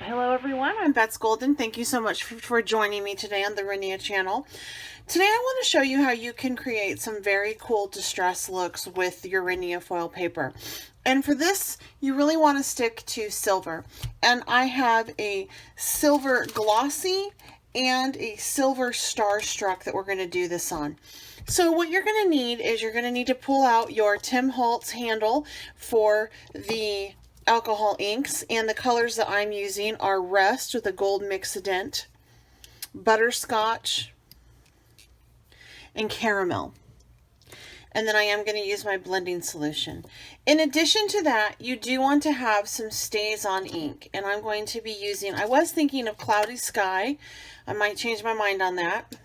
Hello everyone, I'm Bets Golden. Thank you so much for joining me today on the Rinea channel. Today I want to show you how you can create some very cool distress looks with your Rinea foil paper. And for this, you really want to stick to silver. And I have a silver glossy and a silver starstruck that we're going to do this on. So what you're going to need is you're going to need to pull out your Tim Holtz handle for the alcohol inks, and the colors that I'm using are Rust with a gold mixident, Butterscotch, and Caramel. And then I am going to use my blending solution. In addition to that, you do want to have some stays on ink, and I'm going to be using, I was thinking of Cloudy Sky, I might change my mind on that,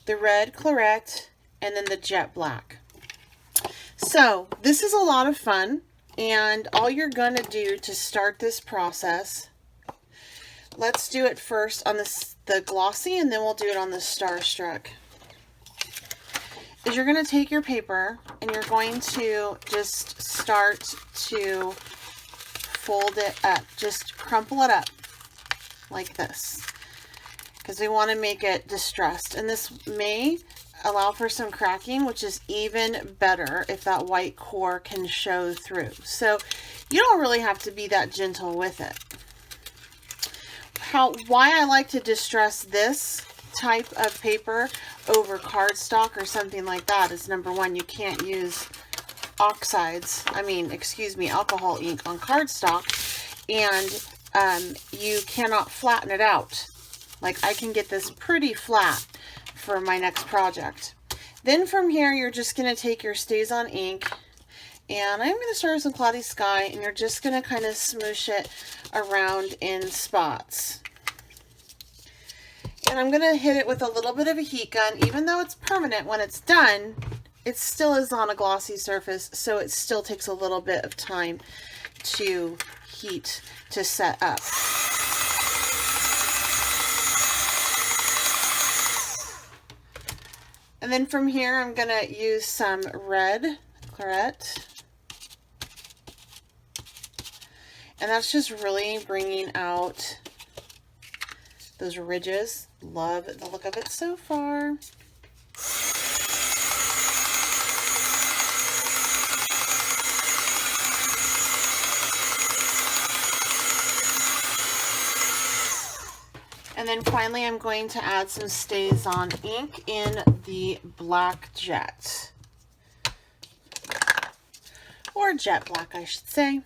the Red Claret, and then the Jet Black. So this is a lot of fun. And all you're going to do to start this process, let's do it first on the glossy, and then we'll do it on the starstruck, is you're going to take your paper and you're going to just start to fold it up. Just crumple it up like this, because we want to make it distressed. And this may allow for some cracking, which is even better if that white core can show through. So you don't really have to be that gentle with it. Why I like to distress this type of paper over cardstock or something like that is, number one, you can't use alcohol ink on cardstock, and you cannot flatten it out. Like, I can get this pretty flat for my next project. Then from here, you're just going to take your stays on ink, and I'm going to start with some Cloudy Sky, and you're just going to kind of smoosh it around in spots. And I'm going to hit it with a little bit of a heat gun. Even though it's permanent when it's done, it still is on a glossy surface, so it still takes a little bit of time to heat to set up. And then from here, I'm going to use some Red Claret. And that's just really bringing out those ridges. Love the look of it so far. And then finally, I'm going to add some stays on ink in the Black Jet. Or Jet Black, I should say.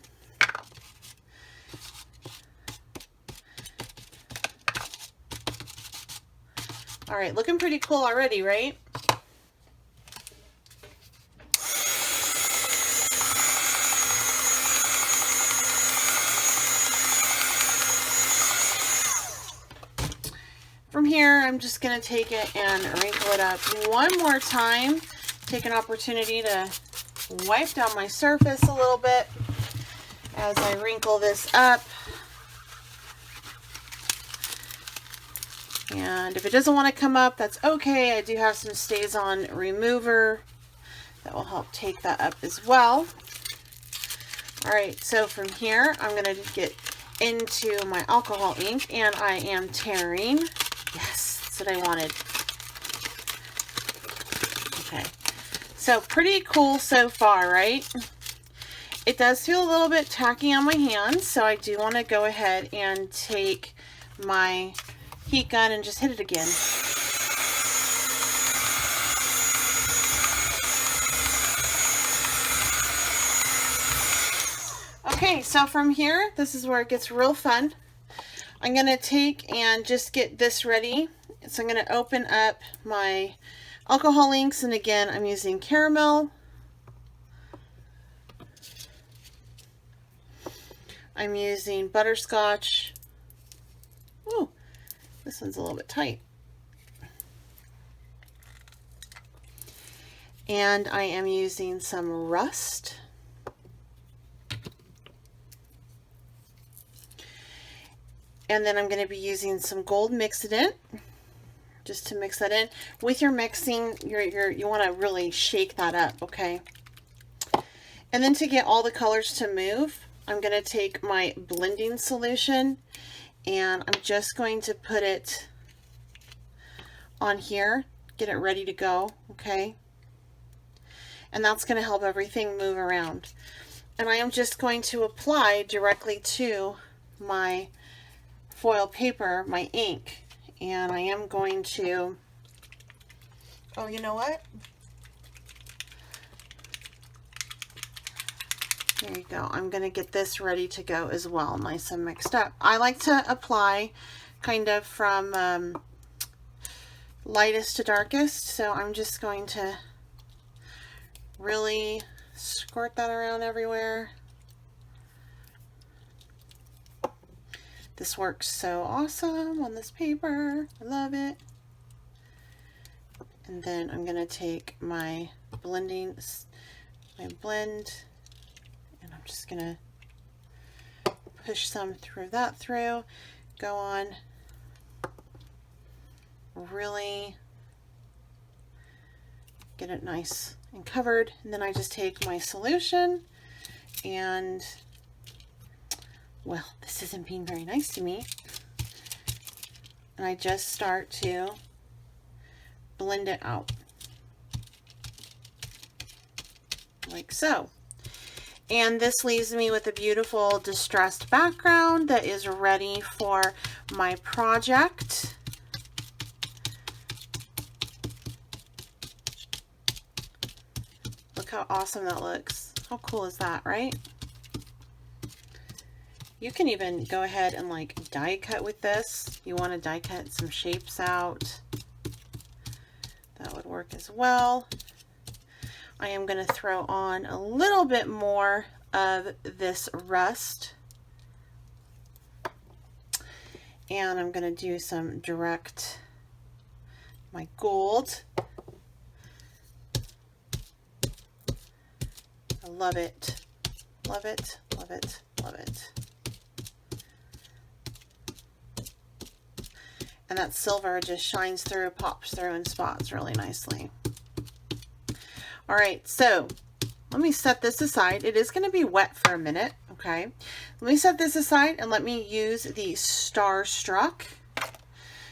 All right, looking pretty cool already, right? From here, I'm just going to take it and wrinkle it up one more time. Take an opportunity to wipe down my surface a little bit as I wrinkle this up. And if it doesn't want to come up, that's okay. I do have some stays on remover that will help take that up as well. All right, so from here, I'm going to get into my alcohol ink, and I am tearing. Yes, that's what I wanted. Okay, so pretty cool so far, right? It does feel a little bit tacky on my hands, so I do want to go ahead and take my heat gun and just hit it again. Okay, so from here, this is where it gets real fun. I'm going to take and just get this ready. So I'm going to open up my alcohol inks, and again, I'm using Caramel. I'm using Butterscotch. Ooh, this one's a little bit tight. And I am using some Rust. And then I'm going to be using some gold mixidant just to mix that in. With your mixing, you want to really shake that up, okay? And then to get all the colors to move, I'm going to take my blending solution and I'm just going to put it on here, get it ready to go, okay? And that's going to help everything move around. And I am just going to apply directly to my foil paper, my ink, and I am going to, oh, you know what? There you go. I'm going to get this ready to go as well, nice and mixed up. I like to apply kind of from lightest to darkest, so I'm just going to really squirt that around everywhere. This works so awesome on this paper. I love it. And then I'm going to take my blend, and I'm just going to push some through that through, go on, really get it nice and covered. And then I just take my solution and, well, this isn't being very nice to me. And I just start to blend it out like so. And this leaves me with a beautiful distressed background that is ready for my project. Look how awesome that looks. How cool is that, right? You can even go ahead and like die cut with this. You want to die cut some shapes out. That would work as well. I am going to throw on a little bit more of this rust. And I'm going to do some direct, my gold. I love it. Love it, love it, love it. And that silver just shines through, pops through in spots really nicely. All right, so let me set this aside. It is going to be wet for a minute, okay? Let me set this aside and let me use the Starstruck.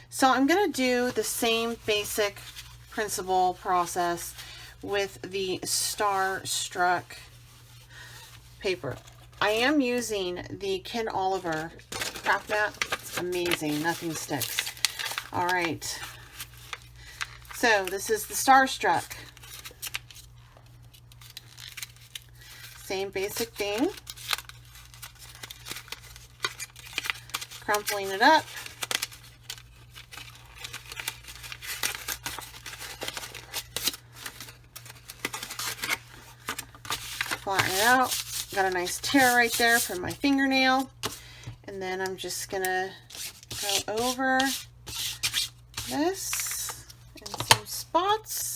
So I'm going to do the same basic principle process with the Starstruck paper. I am using the Ken Oliver craft mat. It's amazing, nothing sticks. All right, so this is the Starstruck. Same basic thing. Crumpling it up. Flatten it out. Got a nice tear right there from my fingernail. And then I'm just gonna go over this in some spots.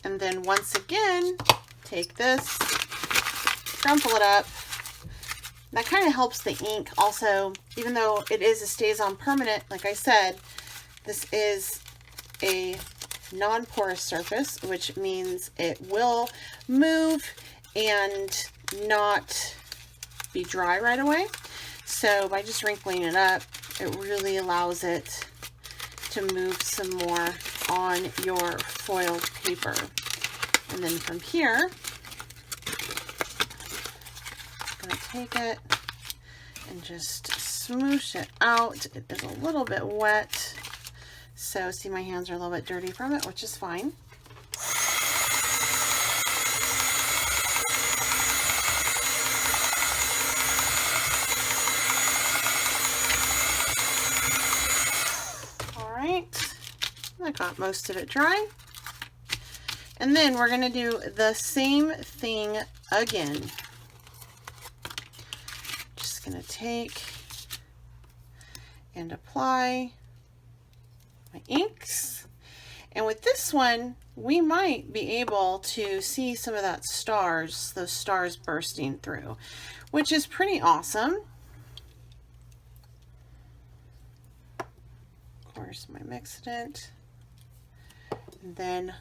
And then once again, take this, crumple it up. That kind of helps the ink also, even though it stays on permanent, like I said, this is a non-porous surface, which means it will move and not be dry right away. So by just wrinkling it up, it really allows it to move some more on your foil paper. And then from here, I'm going to take it and just smoosh it out. It is a little bit wet. So see, my hands are a little bit dirty from it, which is fine. All right, I got most of it dry. And then we're going to do the same thing again. Just going to take and apply my inks. And with this one, we might be able to see some of that stars, those stars bursting through, which is pretty awesome. course, my Mixident. And then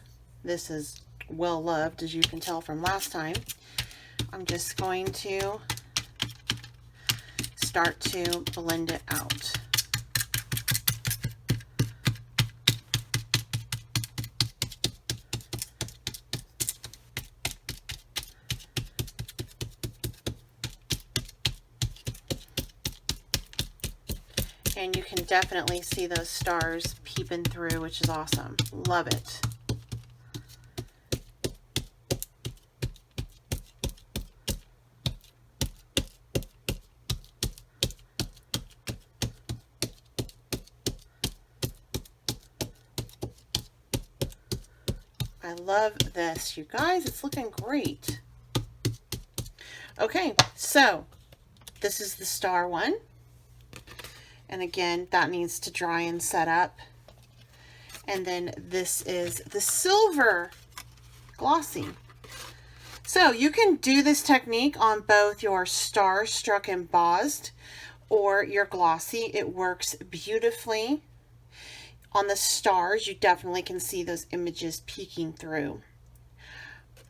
this is well loved, as you can tell from last time. I'm just going to start to blend it out. And you can definitely see those stars peeping through, which is awesome. Love it. I love this, you guys. It's looking great. Okay, so this is the star one. And again, that needs to dry and set up. And then this is the silver glossy. So you can do this technique on both your star struck embossed or your glossy. It works beautifully. On the stars, you definitely can see those images peeking through.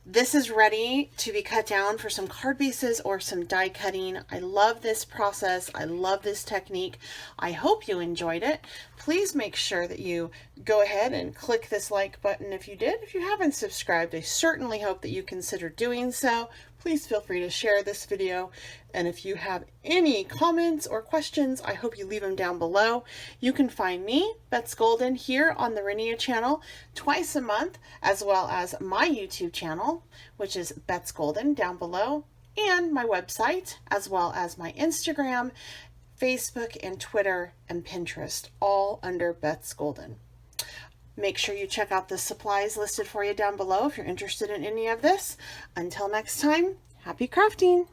This is ready to be cut down for some card bases or some die cutting. I love this process. I love this technique. I hope you enjoyed it. Please make sure that you go ahead and click this like button if you did. If you haven't subscribed, I certainly hope that you consider doing so. Please feel free to share this video. And if you have any comments or questions, I hope you leave them down below. You can find me, Bets Golden, here on the Rinea channel twice a month, as well as my YouTube channel, which is Bets Golden, down below, and my website, as well as my Instagram, Facebook, and Twitter, and Pinterest, all under Bets Golden. Make sure you check out the supplies listed for you down below if you're interested in any of this. Until next time, happy crafting!